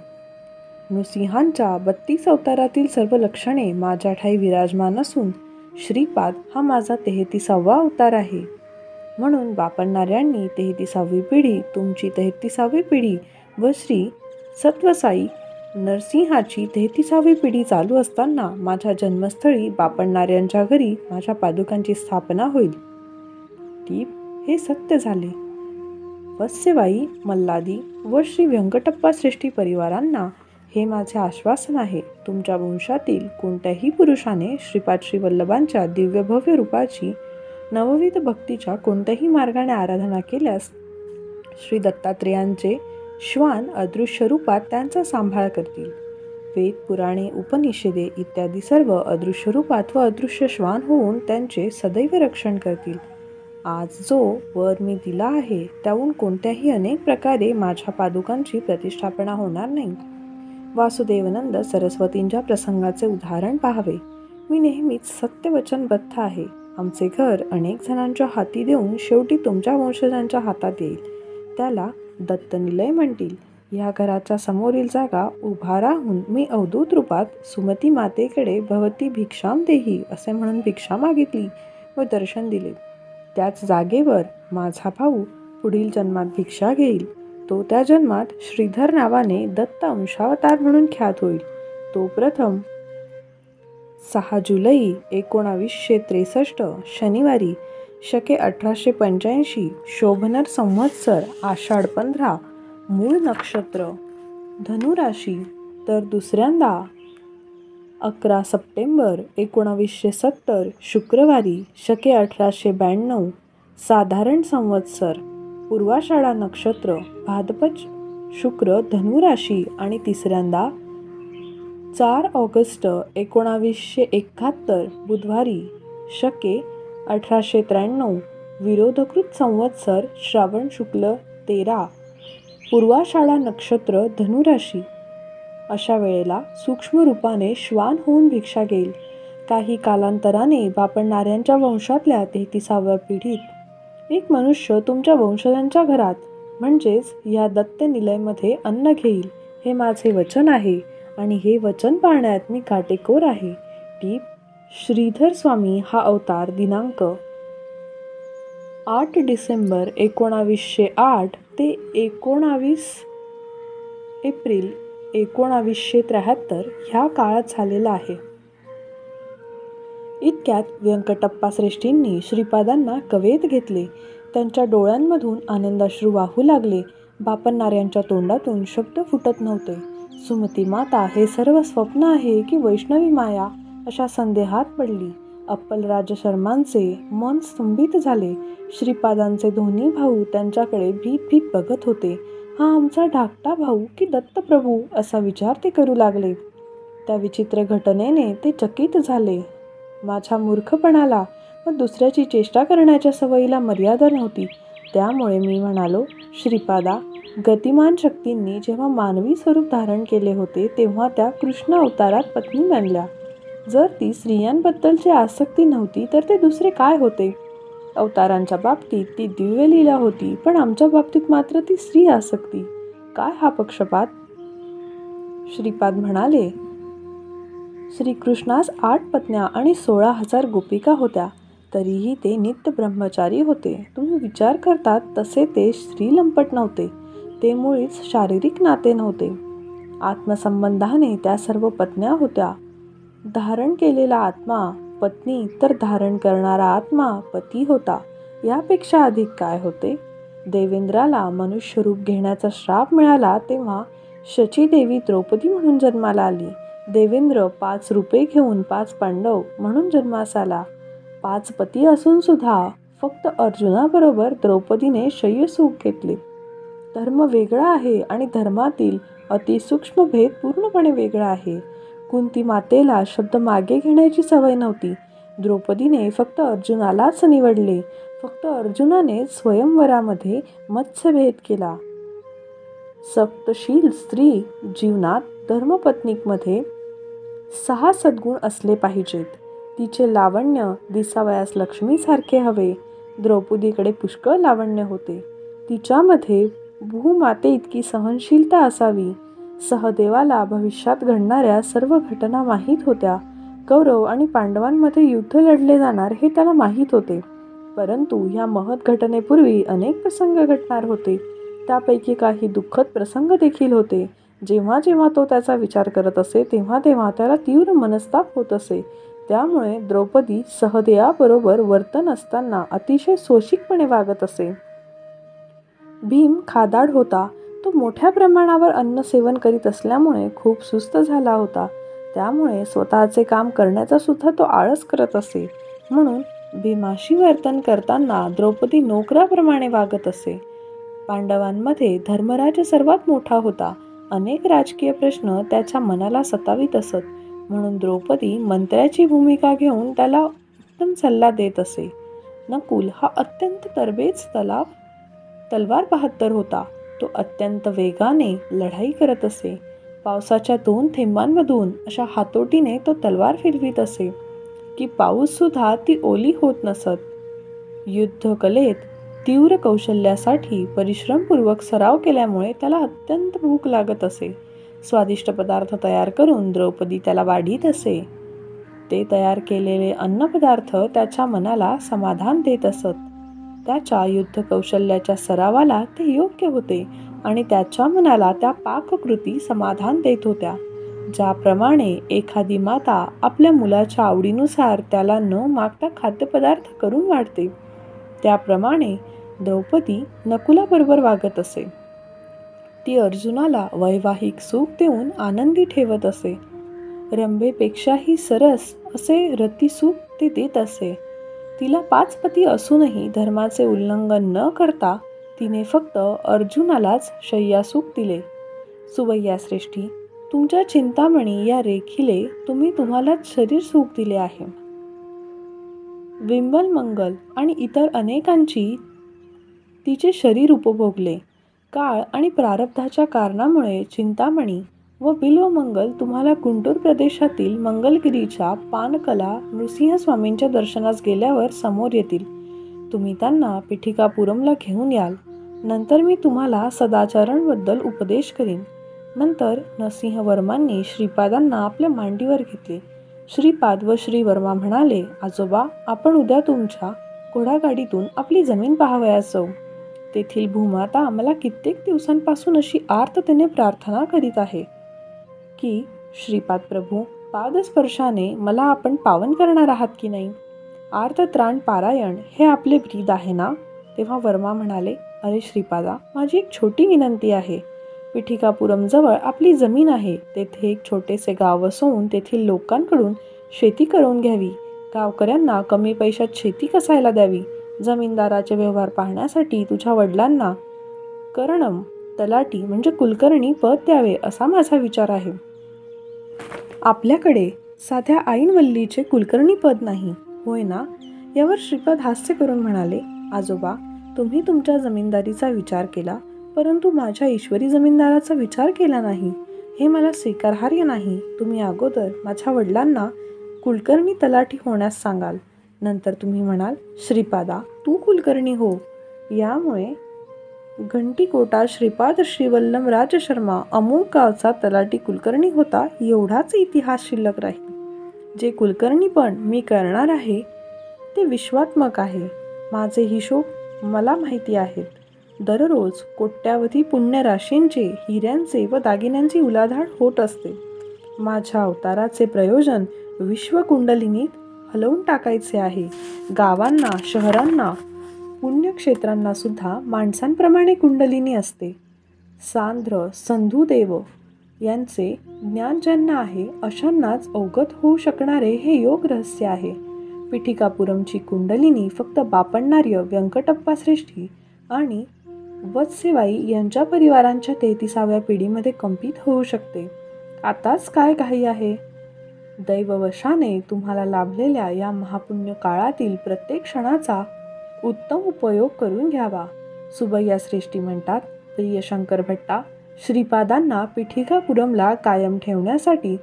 नृसिंहांच्या 32 अवतारातील सर्व लक्षणे माझ्या ठाई विराजमान असून श्रीपाद हा माझा 33वा अवतार आहे. म्हणून वापरणाऱ्यांनी 33वी पिढी, तुमची 33वी पिढी व श्री सत्वसाई नरसिंहाची 33वी पिढी चालू असताना माझ्या जन्मस्थळी वापरणाऱ्यांच्या घरी माझ्या पादुकांची स्थापना होईल. टीप: हे सत्य झाले. वत्सेबाई, मल्लादी व श्री व्यंकटप्पा श्रेष्ठी परिवारांना हे माझे आश्वासन आहे. तुमच्या वंशातील कोणत्याही पुरुषाने श्रीपाद श्रीवल्लभांच्या दिव्यभव्य रूपाची नवविध भक्तीच्या कोणत्याही मार्गाने आराधना केल्यास श्री दत्तात्रेयांचे श्वान अदृश्य रूपात त्यांचा सांभाळ करतील. वेद, पुराणे, उपनिषदे इत्यादी सर्व अदृश्य रूपात व अदृश्य श्वान होऊन त्यांचे सदैव रक्षण करतील. आज जो वर मी दिला आहे त्याहून कोणत्याही अनेक प्रकारे माझ्या पादुकांची प्रतिष्ठापना होणार नाही. वासुदेवनंद सरस्वतींच्या प्रसंगाचे उदाहरण पाहावे. मी नेहमीच सत्यवचनबद्ध आहे. आमचे घर अनेक जणांच्या हाती देऊन शेवटी तुमच्या वंशजांच्या हातात येईल. त्याला दत्तनिलय म्हणतील. या घराच्या समोरील जागा उभा राहून मी अवधूत रूपात सुमती मातेकडे भवती भिक्षाम देही असे म्हणून भिक्षा मागितली व दर्शन दिले. त्याच जागेवर माझा भाऊ पुढील जन्मात भिक्षा घेईल. तो त्या जन्मात श्रीधर नावाने दत्त अंशावतार म्हणून ख्यात होईल. तो प्रथम 6 जुलै 1963 शनिवारी शके 1885 शोभनर संवत्सर आषाढ 15 मूळ नक्षत्र धनुराशी, तर दुसऱ्यांदा 11 सप्टेंबर 1970 शुक्रवारी शके 1892 साधारण संवत्सर पूर्वाषाढा नक्षत्र भाद्रपद शुक्र धनुराशी आणि तिसऱ्यांदा 4 ऑगस्ट 1971 बुधवारी शके 1893 विरोधकृत संवत्सर श्रावण शुक्ल 13 पूर्वाषाढा नक्षत्र धनुराशी. अशा वेळेला सूक्ष्म रूपाने श्वान होऊन भिक्षा घेईल. काही कालांतराने वापरणाऱ्यांच्या वंशातल्या 33व्या पिढीत एक मनुष्य तुमच्या वंशजांच्या घरात म्हणजेच या दत्त निलयमध्ये अन्न घेईल. हे माझे वचन आहे आणि हे वचन पाळण्यात मी काटेकोर आहे. टीप: श्रीधर स्वामी हा अवतार दिनांक 8 डिसेंबर 1908 ते 19 एप्रिल 1973 ह्या काळात झालेला आहे. इतक्यात व्यंकटप्पा श्रेष्ठींनी श्रीपादांना कवेत घेतले. त्यांच्या डोळ्यांमधून आनंदाश्रू वाहू लागले. बापणणाऱ्यांच्या तोंडातून शब्द फुटत नव्हते. सुमती माता हे सर्व स्वप्न आहे की वैष्णवी माया अशा संदेहात पडली. अप्पलराज शर्मांचे मन स्तंभित झाले. श्रीपादांचे दोन्ही भाऊ त्यांच्याकडे भीत भीत बघत होते. हा आमचा धाकटा भाऊ की दत्तप्रभू असा विचार ते करू लागले. त्या विचित्र घटनेने ते चकित झाले. माझ्या मूर्खपणाला व दुसऱ्याची चेष्टा करण्याच्या सवयीला मर्यादा नव्हती. त्यामुळे मी म्हणालो, श्रीपादा, गतिमान शक्तींनी जेव्हा मानवी स्वरूप धारण केले होते तेव्हा त्या कृष्ण अवतारात पत्नी बनल्या. जर ती स्त्रियांबद्दलची आसक्ती नव्हती तर ते दुसरे काय होते? अवतारांच्या बाबतीत ती दिव्य लीला होती, पण आमच्या बाबतीत मात्र ती स्त्री आसक्ती. काय हा पक्षपात? श्रीपाद म्हणाले, श्रीकृष्णास 8 पत्न्या आणि 16,000 गोपिका होत्या. तरीही ते नित्य ब्रह्मचारी होते. तुम्ही विचार करतात तसे ते स्त्रीलंपट नव्हते. ते मुळीच शारीरिक नाते नव्हते. आत्मसंबंधाने त्या सर्व पत्न्या होत्या. धारण केलेला आत्मा पत्नी तर धारण करणारा आत्मा पती होता. यापेक्षा अधिक काय होते? देवेंद्राला मनुष्य रूप घेण्याचा श्राप मिळाला तेव्हा शचीदेवी द्रौपदी म्हणून जन्माला आली. देवेंद्र 5 रूपे घेऊन 5 पांडव म्हणून जन्मास आला. 5 पती असून सुद्धा फक्त अर्जुनाबरोबर द्रौपदीने शय्यसुख घेतले. धर्म वेगळा आहे आणि धर्मातील अतिसूक्ष्म भेद पूर्णपणे वेगळा आहे. कुंती मातेला शब्द मागे घेण्याची सवय नव्हती. द्रौपदीने फक्त अर्जुनालाच निवडले. फक्त अर्जुनाने स्वयंवरामध्ये मत्स्यभेद केला. सप्तशील स्त्री जीवनात धर्मपत्नीमध्ये 6 सद्गुण असले पाहिजेत. तिचे लावण्य दिसावयास लक्ष्मीसारखे हवे. द्रौपदीकडे पुष्कळ लावण्य होते. तिच्यामध्ये भूमाते इतकी सहनशीलता असावी. सहदेवाला भविष्यात घडणाऱ्या सर्व घटना माहीत होत्या. कौरव आणि पांडवांमध्ये युद्ध लढले जाणार हे त्याला माहीत होते. परंतु ह्या महत् घटनेपूर्वी अनेक प्रसंग घडणार होते. त्यापैकी काही दुःखद प्रसंग देखील होते. जेव्हा जेव्हा तो त्याचा विचार करत असे तेव्हा तेव्हा त्याला तीव्र मनस्ताप होत असे. त्यामुळे द्रौपदी सहदेवाबरोबर वर्तन असताना अतिशय सोशिकपणे वागत असे. भीम खादाड होता. तो मोठ्या प्रमाणावर अन्न सेवन करीत असल्यामुळे खूप सुस्त झाला होता. त्यामुळे स्वतःचे काम करण्याचा सुद्धा तो आळस करत असे. म्हणून भीमाशी वर्तन करताना द्रौपदी नोकराप्रमाणे वागत असे. पांडवांमध्ये धर्मराज सर्वात मोठा होता. अनेक राजकीय प्रश्न त्याच्या मनाला सतावीत असत. म्हणून द्रौपदी मंत्र्याची भूमिका घेऊन त्याला उत्तम सल्ला देत असे. नकुल हा अत्यंत तरबेज तलवार बहाद्दर होता. तो अत्यंत वेगाने लढाई करत असे. पावसाच्या 2 थेंबांमधून अशा हातोटीने तो तलवार फिरवीत असे की पाऊस सुद्धा ती ओली होत नसत. युद्धकलेत तीव्र कौशल्यासाठी परिश्रमपूर्वक सराव केल्यामुळे त्याला अत्यंत भूक लागत असे. स्वादिष्ट पदार्थ तयार करून द्रौपदी त्याला वाढीत असे. ते तयार केलेले अन्नपदार्थ त्याच्या मनाला समाधान देत असत. त्याच्या युद्ध कौशल्याच्या सरावाला ते योग्य होते आणि त्याच्या मनाला त्या पाककृती समाधान देत होत्या. ज्याप्रमाणे एखादी माता आपल्या मुलाच्या आवडीनुसार त्याला न मागता खाद्यपदार्थ करून वाढते, त्याप्रमाणे द्रौपदी नकुलाबरोबर वागत असे. ती अर्जुनाला वैवाहिक सुख देऊन आनंदी ठेवत असे. रंभेपेक्षाही सरस असे रतिसुख ते देत असे. तिला 5 पती असूनही धर्माचे उल्लंघन न करता तिने फक्त अर्जुनालाच शय्यासुख दिले. सुवैयाश्रेष्ठी, तुमच्या चिंतामणी या रेखीले तुम्हालाच शरीर सुख दिले आहे. विंबल मंगल आणि इतर अनेकांची तिचे शरीर उपभोगले. काळ आणि प्रारब्धाच्या कारणामुळे चिंतामणी व बिल्वमंगल तुम्हाला गुंटूर प्रदेशातील मंगलगिरीच्या पानकला नृसिंहस्वामींच्या दर्शनास गेल्यावर समोर येतील. तुम्ही त्यांना पिठिकापुरमला घेऊन याल. नंतर मी तुम्हाला सदाचारांबद्दल उपदेश करीन. नंतर नरसिंहवर्मांनी श्रीपादांना आपल्या मांडीवर घेतले. श्रीपाद व श्रीवर्मा म्हणाले, आजोबा, आपण उद्या तुमच्या घोडागाडीतून आपली जमीन पाहावयास जाऊ. तेथील भूमाता मला कित्येक दिवसांपासून अशी आर्ततेने प्रार्थना करीत आहे की श्रीपाद प्रभू, पादस्पर्शाने मला आपण पावन करणार आहात की नाही. आर्तत्राण पारायण हे आपले ब्रीद आहे ना. तेव्हा वर्मा म्हणाले, अरे श्रीपादा, माझी एक छोटी विनंती आहे. पिठिकापुरमजवळ आपली जमीन आहे. तेथे एक छोटेसे गाव वसवून तेथील लोकांकडून शेती करून घ्यावी. गावकऱ्यांना कमी पैशात शेती कसायला द्यावी. जमीनदाराचे व्यवहार पाहण्यासाठी तुझ्या वडिलांना करणम तलाटी म्हणजे कुलकर्णी पद द्यावे असा माझा विचार आहे. आपल्याकडे साध्या ऐनवल्लीचे कुलकर्णी पद नाही, होय ना. यावर श्रीपाद हास्य करून म्हणाले, आजोबा, तुम्ही तुमच्या जमीनदारीचा विचार केला, परंतु माझ्या ईश्वरी जमीनदाराचा विचार केला नाही. हे मला स्वीकारार्ह नाही. तुम्ही अगोदर माझ्या वडिलांना कुलकर्णी तलाठी होण्यास सांगाल. नंतर तुम्ही म्हणाल, श्रीपादा, तू कुलकर्णी हो. यामुळे घंटीकोटा श्रीपाद श्रीवल्लम राजशर्मा अमुक गावचा तलाठी कुलकर्णी होता एवढाच इतिहास शिल्लक राहील. जे कुलकर्णीपण मी करणार आहे ते विश्वात्मक आहे. माझे हिशोब मला माहिती आहेत. दररोज कोट्यावधी पुण्यराशींचे, हिऱ्यांचे व दागिन्यांची उलाढाल होत असते. माझ्या अवताराचे प्रयोजन विश्वकुंडलिनीत हलवून टाकायचे आहे. गावांना, शहरांना, पुण्यक्षेत्रांना सुद्धा माणसांप्रमाणे कुंडलिनी असते. सांध्र संधुदेव यांचे ज्ञान ज्यांना आहे अशांनाच अवगत होऊ शकणारे हे योग रहस्य आहे. पिठिकापुरमची कुंडलिनी फक्त बापण्णार्य व्यंकटप्पा श्रेष्ठी आणि वत्सेबाई यांच्या परिवारांच्या 33व्या पिढीमध्ये कंपित होऊ शकते. आताच काय घाई आहे. दैववशाने तुम्हाला लाभलेल्या या महापुण्य काळातील प्रत्येक क्षणाचा उत्तम उपयोग करून घ्यावा. सुबैया श्रेष्ठी म्हणतात, प्रिय शंकर भट्टा, श्रीपादांना पिठिकापुरमला कायम ठेवण्यासाठी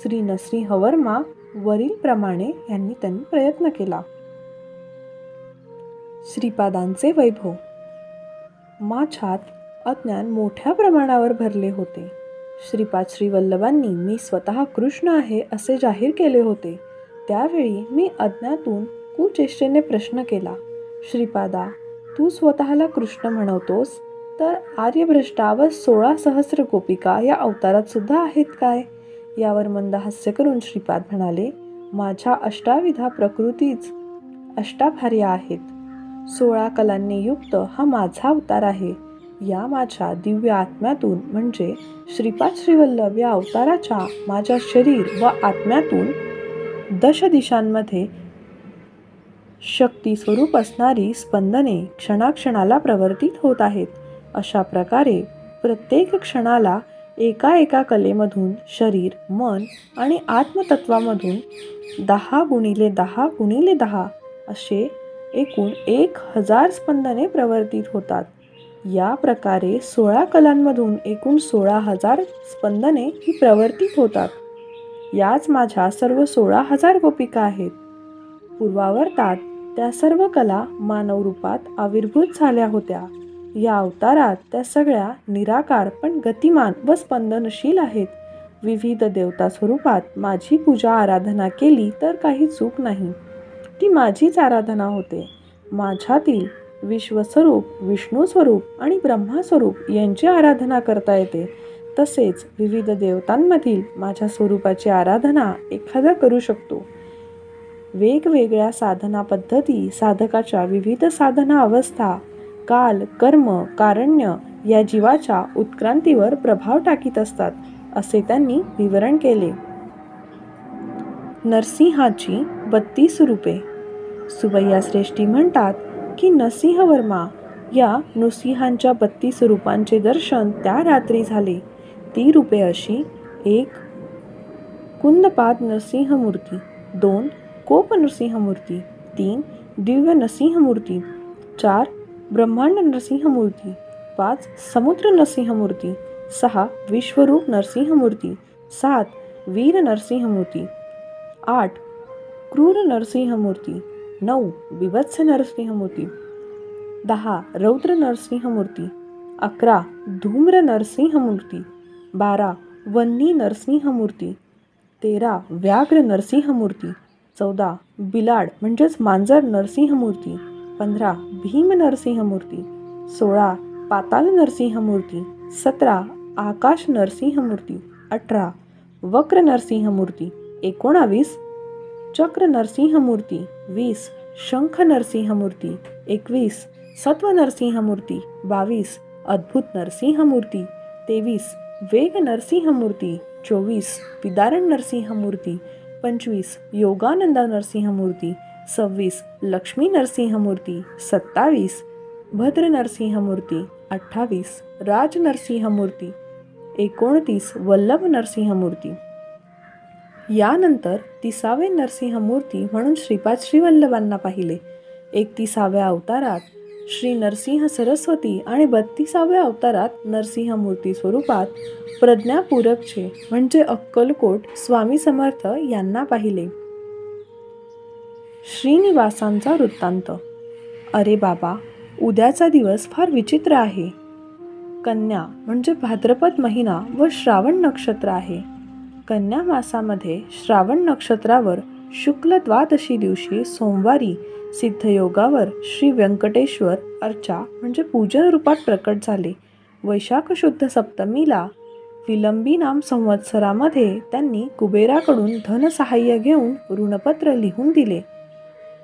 श्री नरसिंहवर्मा वरीलप्रमाणे त्यांनी प्रयत्न केला. श्रीपादांचे वैभव. माझ्यात अज्ञान मोठ्या प्रमाणावर भरले होते. श्रीपाद श्रीवल्लभांनी मी स्वतः कृष्ण आहे असे जाहीर केले होते. त्यावेळी मी अज्ञातून कुचेष्टेने प्रश्न केला, श्रीपादा, तू स्वतःला कृष्ण म्हणवतोस, तर आर्यभ्रष्टा व 16 सहस्र गोपिका या अवतारात सुद्धा आहेत काय? यावर मंद हास्य करून श्रीपाद म्हणाले, माझ्या अष्टाविधा प्रकृतीच अष्टाभार्या आहेत. 16 कलांनी युक्त हा माझा अवतार आहे. या माझ्या दिव्य आत्म्यातून म्हणजे श्रीपाद श्रीवल्लभ या अवताराच्या माझ्या शरीर व आत्म्यातून दश दिशांमध्ये शक्ती स्वरूप असणारी स्पंदने क्षणाक्षणाला प्रवर्तित होत आहेत. अशा प्रकारे प्रत्येक क्षणाला एका एका कलेमधून शरीर, मन आणि आत्मतत्वामधून 10 गुणिले 10 गुणिले 10 असे एकूण 1000 स्पंदने प्रवर्तित होतात. या प्रकारे 16 कलांमधून एकूण 16,000 स्पंदने ही प्रवर्तित होतात. याच माझ्या सर्व 16,000 गोपिका आहेत. पूर्वावर्तात त्या सर्व कला मानव रूपात आविर्भूत झाल्या होत्या. या अवतारात त्या सगळ्या निराकार पण गतिमान व स्पंदनशील आहेत. विविध देवता स्वरूपात माझी पूजा आराधना केली तर काही चूक नाही. ती माझीच आराधना होते. माझ्यातील विश्वस्वरूप, विष्णुस्वरूप आणि ब्रह्मास्वरूप यांची आराधना करता येते. तसेच विविध देवतांमधील माझ्या स्वरूपाची आराधना एखादा करू शकतो. वेगवेगळ्या साधना पद्धती साधकाच्या विविध साधना अवस्था, काल, कर्म, कारण्य या जीवाच्या उत्क्रांतीवर प्रभाव टाकीत असतात, असे त्यांनी विवरण केले. नरसिंहाची 32 रूपे. सुबैया श्रेष्ठी म्हणतात की नरसिंहवर्मा या नृसिंहांच्या 32 रूपांचे दर्शन त्या रात्री झाले. ती रूपे अशी: 1. कुंदपाद नरसिंहमूर्ती, 2. कोप नरसिंहमूर्ती, 3. दिव्य नरसिंहमूर्ती, 4. ब्रह्मांड नरसिंहमूर्ती, 5. समुद्र नरसिंहमूर्ती, 6. विश्वरूप नरसिंहमूर्ती, 7. वीर नरसिंहमूर्ती, 8. क्रूर नरसिंहमूर्ती, 9. बीभत्स नरसिंहमूर्ती, 10. रौद्र नरसिंहमूर्ती, 11. धूम्र नरसिंहमूर्ती, 12. वन्नी नरसिंहमूर्ती, 13. व्याघ्र नरसिंहमूर्ती, 14. बिलाड म्हणजेच मांजर नरसिंहमूर्ती, 15. भीम नरसिंहमूर्ती, 16. पाताल नरसिंहमूर्ती, 17. आकाश नरसिंहमूर्ती, 18. वक्र नरसिंहमूर्ती, 19. चक्र नरसिंहमूर्ती, 20. शंख नरसिंहमूर्ती, 21. सत्व नरसिंहमूर्ती, 22. अद्भुत नरसिंहमूर्ती, 23. वेग नरसिंहमूर्ती, 24. विदारण नरसिंहमूर्ती, 25. योगानंद नरसिंहमूर्ती, 26. लक्ष्मी नरसिंहमूर्ती, 27. भद्र नरसिंहमूर्ती, 28. राज नरसिंहमूर्ती, 29. वल्लभ नरसिंहमूर्ती. यानंतर 30वे नरसिंहमूर्ती म्हणून श्रीपाद श्रीवल्लभांना पाहिले. 31व्या अवतारात श्री नरसिंह सरस्वती आणि 32व्या अवतारात नरसिंहमूर्ती स्वरूपात प्रज्ञापूरकचे म्हणजे अक्कलकोट स्वामी समर्थ यांना पाहिले. श्रीनिवासांचा वृत्तांत. अरे बाबा, उद्याचा दिवस फार विचित्र आहे. कन्या म्हणजे भाद्रपद महिना व श्रावण नक्षत्र आहे. कन्या मासामध्ये श्रावण नक्षत्रावर शुक्ल द्वादशी दिवशी सोमवारी सिद्धयोगावर श्री व्यंकटेश्वर अर्चा म्हणजे पूजन रूपात प्रकट झाले. वैशाख शुद्ध सप्तमीला विलंबी नाम संवत्सरामध्ये त्यांनी कुबेराकडून धनसहाय्य घेऊन ऋणपत्र लिहून दिले.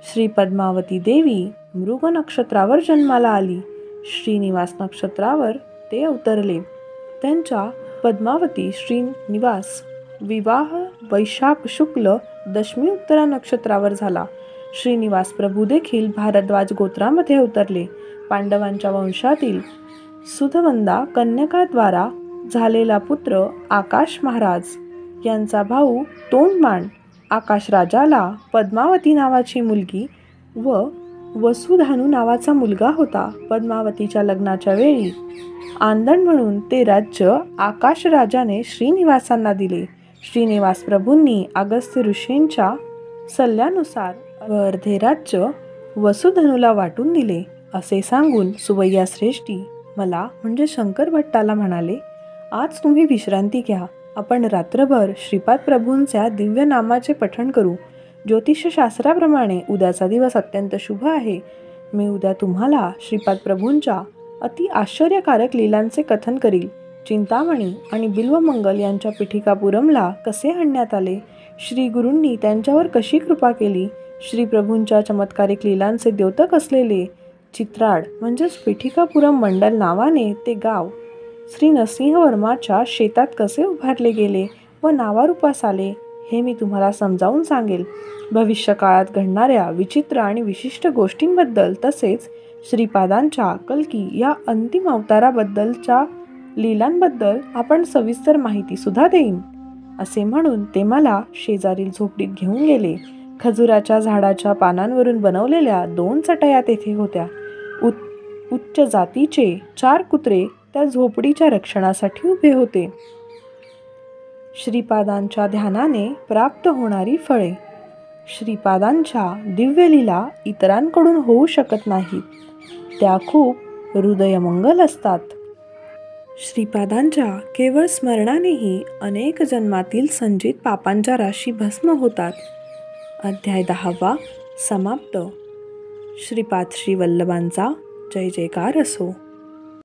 श्री पद्मावती देवी मृग नक्षत्रावर जन्माला आली. श्रीनिवास नक्षत्रावर ते अवतरले. त्यांच्या पद्मावती श्रीनिवास विवाह वैशाख शुक्ल दशमी उत्तरा नक्षत्रावर झाला. श्रीनिवास प्रभू देखील भारद्वाज गोत्रामध्ये अवतरले. पांडवांच्या वंशातील सुधवंदा कन्यकाद्वारा झालेला पुत्र आकाश महाराज यांचा भाऊ तोंडमान आकाश राजाला पद्मावती नावाची मुलगी व वसुधानू नावाचा मुलगा होता. पद्मावतीच्या लग्नाच्या वेळी आंदण म्हणून ते राज्य आकाश राजाने श्रीनिवासांना दिले. श्रीनिवास प्रभूंनी अगस्त्य ऋषींच्या सल्ल्यानुसार अर्धे राज्य वसुधनुला वाटून दिले असे सांगून सुवैया श्रेष्ठी मला म्हणजे शंकर भट्टाला म्हणाले, आज तुम्ही विश्रांती घ्या. आपण रात्रभर श्रीपाद प्रभूंच्या दिव्य नामाचे पठण करू. ज्योतिषशास्त्राप्रमाणे उद्याचा दिवस अत्यंत शुभ आहे. मी उद्या तुम्हाला श्रीपाद प्रभूंच्या अति आश्चर्यकारक लीलांचे कथन करील. चिंतामणी आणि बिल्वमंगल यांच्या पिठिकापुरमला कसे आणण्यात आले, श्री गुरूंनी त्यांच्यावर कशी कृपा केली, श्री प्रभूंच्या चमत्कारिक लीलांचे द्योतक असलेले चित्राड म्हणजेच पिठिकापुरम मंडल नावाने ते गाव श्री नरसिंहवर्माच्या शेतात कसे उभारले गेले व नावारूपास आले, हे मी तुम्हाला समजावून सांगेल. भविष्यकाळात घडणाऱ्या विचित्र आणि विशिष्ट गोष्टींबद्दल तसेच श्रीपादांच्या कल्की या अंतिम अवताराबद्दलच्या लीलांबद्दल आपण सविस्तर माहितीसुद्धा देईन. असे म्हणून ते मला शेजारील झोपडीत घेऊन गेले. खजुराच्या झाडाच्या पानांवरून बनवलेल्या 2 चटया तेथे होत्या. उच्च जातीचे 4 कुत्रे त्या झोपडीच्या रक्षणासाठी उभे होते. श्रीपादांच्या ध्यानाने प्राप्त होणारी फळे. श्रीपादांच्या दिव्यलीला इतरांकडून होऊ शकत नाहीत. त्या खूप हृदयमंगल असतात. श्रीपादांच्या केवळ स्मरणानेही अनेक जन्मातील संचित पापांच्या राशी भस्म होतात. अध्याय 10 समाप्त. श्रीपाद श्री वल्लभांचा जय जयकार असो.